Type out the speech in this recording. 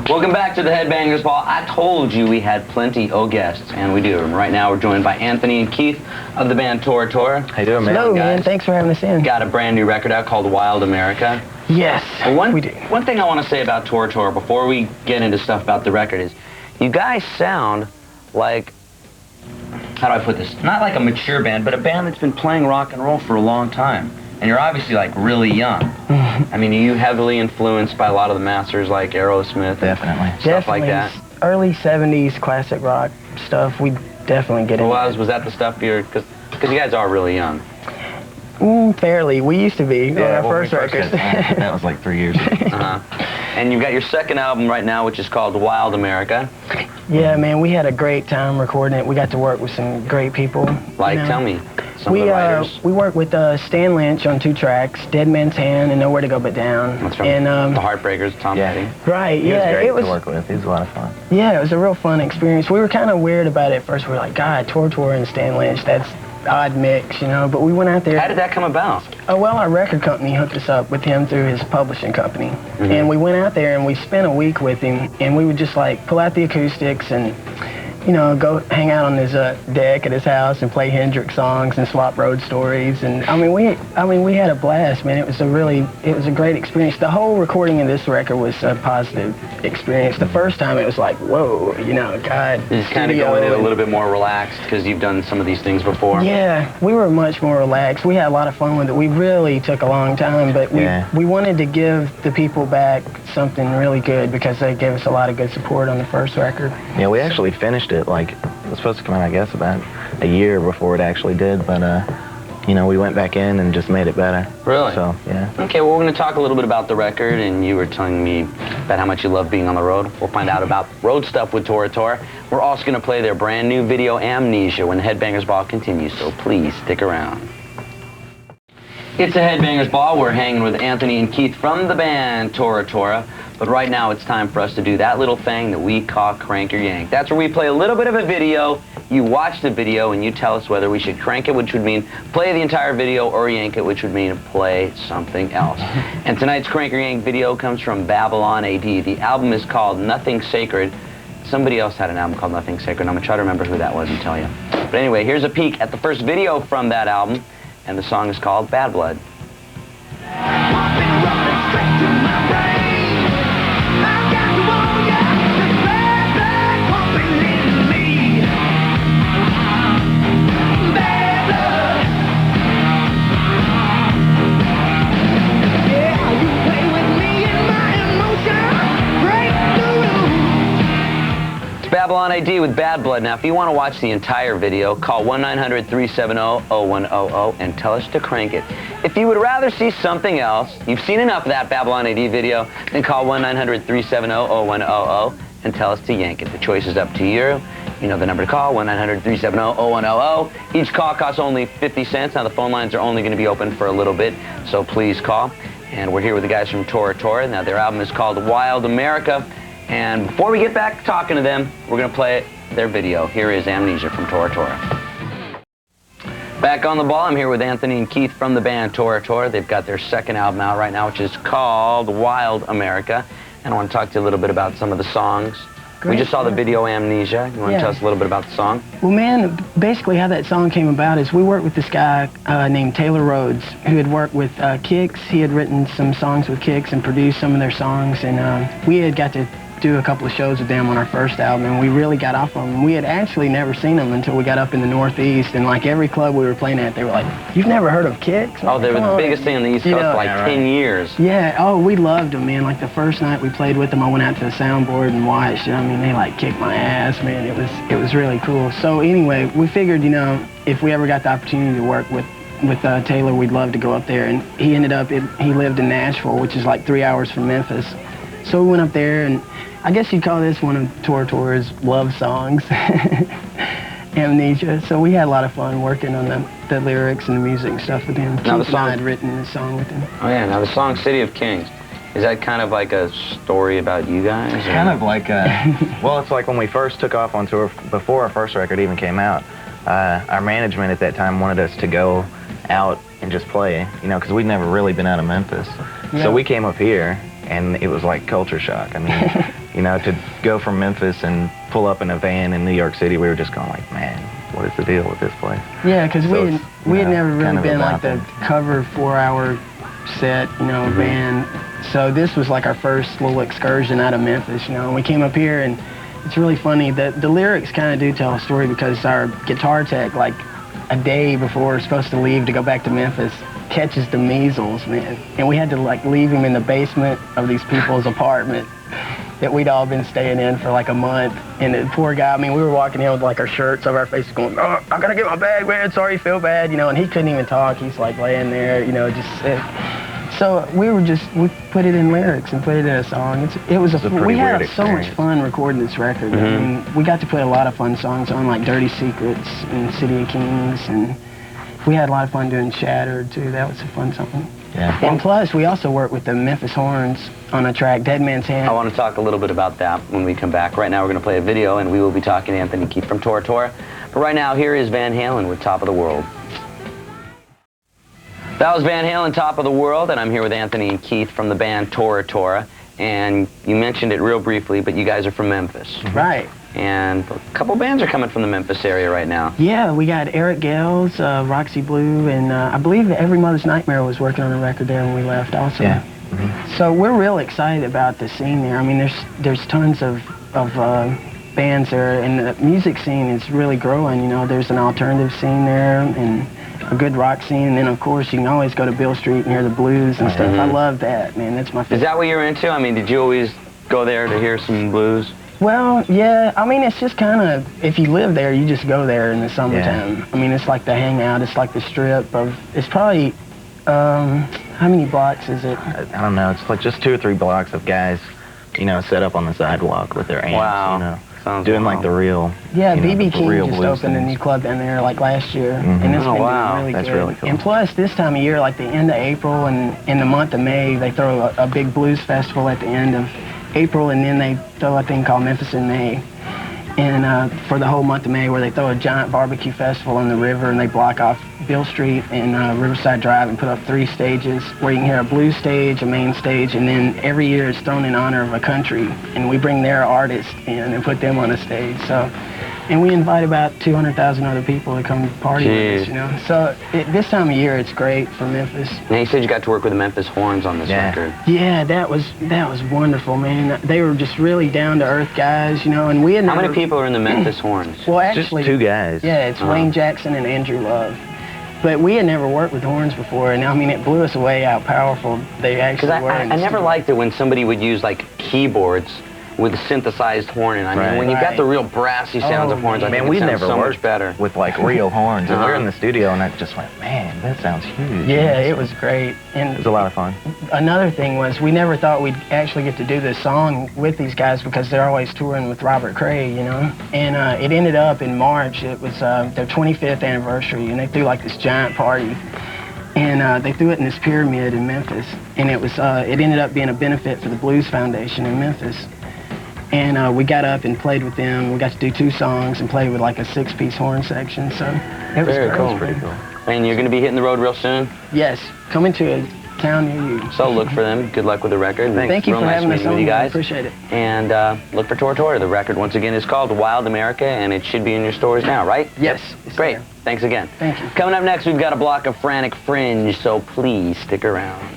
Welcome back to the Headbangers Ball. I told you we had plenty of guests, and we do. And right now we're joined by Anthony and Keith of the band Tora Tora. How you doing, man? Hello, man. Thanks for having us in. Got a brand new record out called Wild America. Yes, we do. One thing I want to say about Tora Tora before we get into stuff about the record is you guys sound like, how do I put this? Not like a mature band, but a band that's been playing rock and roll for a long time. And you're obviously like really young. I mean, are you heavily influenced by a lot of the masters like Aerosmith? Definitely. Stuff like that? Early 70s classic rock stuff, we definitely get into. Was that the stuff because you guys are really young? Fairly. We used to be on our first record. That was like 3 years ago. And you've got your second album right now, which is called Wild America. Yeah, man, we had a great time recording it. We got to work with some great people. Like, tell me, some of the writers. We worked with Stan Lynch on 2 tracks, Dead Man's Hand and Nowhere to Go But Down. That's from the Heartbreakers, Tom Petty. Right, He was great to work with. He was a lot of fun. Yeah, it was a real fun experience. We were kind of weird about it at first. We were like, God, Tora Tora and Stan Lynch, that's odd mix, you know, but we went out there. How did that come about? Oh, well, our record company hooked us up with him through his publishing company. And we went out there and we spent a week with him, and we would just like pull out the acoustics and, you know, go hang out on his deck at his house and play Hendrix songs and swap road stories. And I mean, we had a blast, man. It was a great experience. The whole recording of this record was a positive experience. The first time it was like, whoa, you know, God. Just kind of going in a little bit more relaxed because you've done some of these things before. Yeah, we were much more relaxed. We had a lot of fun with it. We really took a long time, but we wanted to give the people back something really good because they gave us a lot of good support on the first record. Yeah, we actually finished it, like, it was supposed to come out, I guess, about a year before it actually did, but, you know, we went back in and just made it better. Really? So, yeah. Okay, well, we're going to talk a little bit about the record, and you were telling me about how much you love being on the road. We'll find out about road stuff with Tora Tora. We're also going to play their brand new video, Amnesia, when the Headbangers Ball continues, so please stick around. It's a Headbangers Ball. We're hanging with Anthony and Keith from the band Tora Tora. But right now it's time for us to do that little thing that we call Crank or Yank. That's where we play a little bit of a video, you watch the video, and you tell us whether we should crank it, which would mean play the entire video, or yank it, which would mean play something else. And tonight's Crank or Yank video comes from Babylon AD. The album is called Nothing Sacred. Somebody else had an album called Nothing Sacred. I'm going to try to remember who that was and tell you. But anyway, here's a peek at the first video from that album, and the song is called Bad Blood. Babylon AD with Bad Blood. Now, if you want to watch the entire video, call 1-900-370-0100 and tell us to crank it. If you would rather see something else, you've seen enough of that Babylon AD video, then call 1-900-370-0100 and tell us to yank it. The choice is up to you. You know the number to call, 1-900-370-0100. Each call costs only 50 cents. Now, the phone lines are only going to be open for a little bit, so please call. And we're here with the guys from Tora Tora. Now, their album is called Wild America. And before we get back talking to them, we're going to play their video. Here is Amnesia from Tora Tora. Back on the ball, I'm here with Anthony and Keith from the band Tora Tora. They've got their second album out right now, which is called Wild America. And I want to talk to you a little bit about some of the songs. Great. We just saw the video Amnesia. You want to tell us a little bit about the song? Well, man, basically how that song came about is we worked with this guy named Taylor Rhodes, who had worked with Kix. He had written some songs with Kix and produced some of their songs, and we had got to do a couple of shows with them on our first album, and we really got off on them. We had actually never seen them until we got up in the Northeast, and like every club we were playing at, they were like, "You've never heard of Kix?" Oh, they were the biggest thing on the East Coast for like 10 years. Yeah, oh, we loved them, man. Like the first night we played with them, I went out to the soundboard and watched. I mean, they like kicked my ass, man. It was really cool. So anyway, we figured, you know, if we ever got the opportunity to work with Taylor, we'd love to go up there. And he ended up, he lived in Nashville, which is like 3 hours from Memphis. So we went up there, and I guess you'd call this one of Tora Tora's love songs, Amnesia. So we had a lot of fun working on the lyrics and the music and stuff with him. Now the song, I had written the song with him. Oh yeah, now the song City of Kings. Is that kind of like a story about you guys? It's kind of like well, it's like when we first took off on tour, before our first record even came out, our management at that time wanted us to go out and just play, you know, because we'd never really been out of Memphis. Yeah. So we came up here, and it was like culture shock. I mean, You know, to go from Memphis and pull up in a van in New York City, we were just going like, man, what is the deal with this place? Yeah, because we had never really been like the them. cover 4-hour set, you know, band. So this was like our first little excursion out of Memphis, you know. And we came up here, and it's really funny that the lyrics kind of do tell a story, because our guitar tech, like a day before we're supposed to leave to go back to Memphis, catches the measles, man. And we had to like leave him in the basement of these people's apartment that we'd all been staying in for like a month. And the poor guy, I mean, we were walking in with like our shirts over our faces going, oh, I gotta get my bag, man, sorry you feel bad, you know, and he couldn't even talk. He's like laying there, you know, just sick. So we put it in lyrics and put it in a song. We had so much fun recording this record. I mean, we got to put a lot of fun songs on, like Dirty Secrets and City of Kings, and we had a lot of fun doing Shattered too. That was a fun song. Yeah. And plus, we also worked with the Memphis Horns on a track, Dead Man's Hand. I want to talk a little bit about that when we come back. Right now, we're going to play a video, and we will be talking to Anthony Keith from Tora Tora. But right now, here is Van Halen with Top of the World. That was Van Halen, Top of the World, and I'm here with Anthony and Keith from the band Tora Tora. And you mentioned it real briefly, but you guys are from Memphis. Right. And a couple bands are coming from the Memphis area right now. Yeah, we got Eric Gales, Roxy Blue, and I believe Every Mother's Nightmare was working on a record there when we left also. Yeah. So we're real excited about the scene there. I mean, there's tons of bands there, and the music scene is really growing. You know, there's an alternative scene there, and a good rock scene, and then of course you can always go to Bill Street and hear the blues and stuff. I love that, man. That's my favorite. Is that what you're into? I mean, did you always go there to hear some blues? Well, yeah, I mean, it's just kind of, if you live there, you just go there in the summertime. Yeah. I mean, it's like the hangout, it's like the strip of, it's probably, how many blocks is it? I don't know, it's like just 2 or 3 blocks of guys, you know, set up on the sidewalk with their amps, wow. You know. Sounds doing wild. like the real, yeah, you know, BB King real just blues opened things. a new club down there like last year, and it's been doing really That's good. really cool. And plus, this time of year, like the end of April and in the month of May, they throw a big blues festival at the end of April, and then they throw a thing called Memphis in May. And for the whole month of May, where they throw a giant barbecue festival on the river, and they block off Bill Street and Riverside Drive and put up 3 stages where you can hear a blues stage, a main stage, and then every year it's thrown in honor of a country, and we bring their artists in and put them on a stage. So, and we invite about 200,000 other people to come party with us, you know. So this time of year, it's great for Memphis. Now you said you got to work with the Memphis Horns on this record. Yeah, that was wonderful, man. They were just really down-to-earth guys, you know, and we had never... How many people are in the Memphis Horns? Well, actually... Just 2 guys. Yeah, it's Wayne Jackson and Andrew Love. But we had never worked with horns before, and I mean, it blew us away how powerful they actually were. I never liked it when somebody would use, like, keyboards with a synthesized horn, and I mean, when you got the real brassy sounds of horns, I think it sounds so much better. With like real horns, and we were in the studio, and I just went, man, that sounds huge. Yeah, it was great. And it was a lot of fun. Another thing was, we never thought we'd actually get to do this song with these guys, because they're always touring with Robert Cray, you know. And it ended up in March. It was their 25th anniversary, and they threw like this giant party. And they threw it in this pyramid in Memphis, and it ended up being a benefit for the Blues Foundation in Memphis. And we got up and played with them. We got to do 2 songs and play with like a 6-piece horn section. So it was very great. cool. It was pretty cool. And you're going to be hitting the road real soon? Yes, coming to a town near you. So look for them. Good luck with the record. Thank you for having us on. You guys. I appreciate it. And look for Tora Tora. The record, once again, is called Wild America, and it should be in your stores now, right? Yes. Great. Thanks again. Thank you. Coming up next, we've got a block of Frantic Fringe, so please stick around.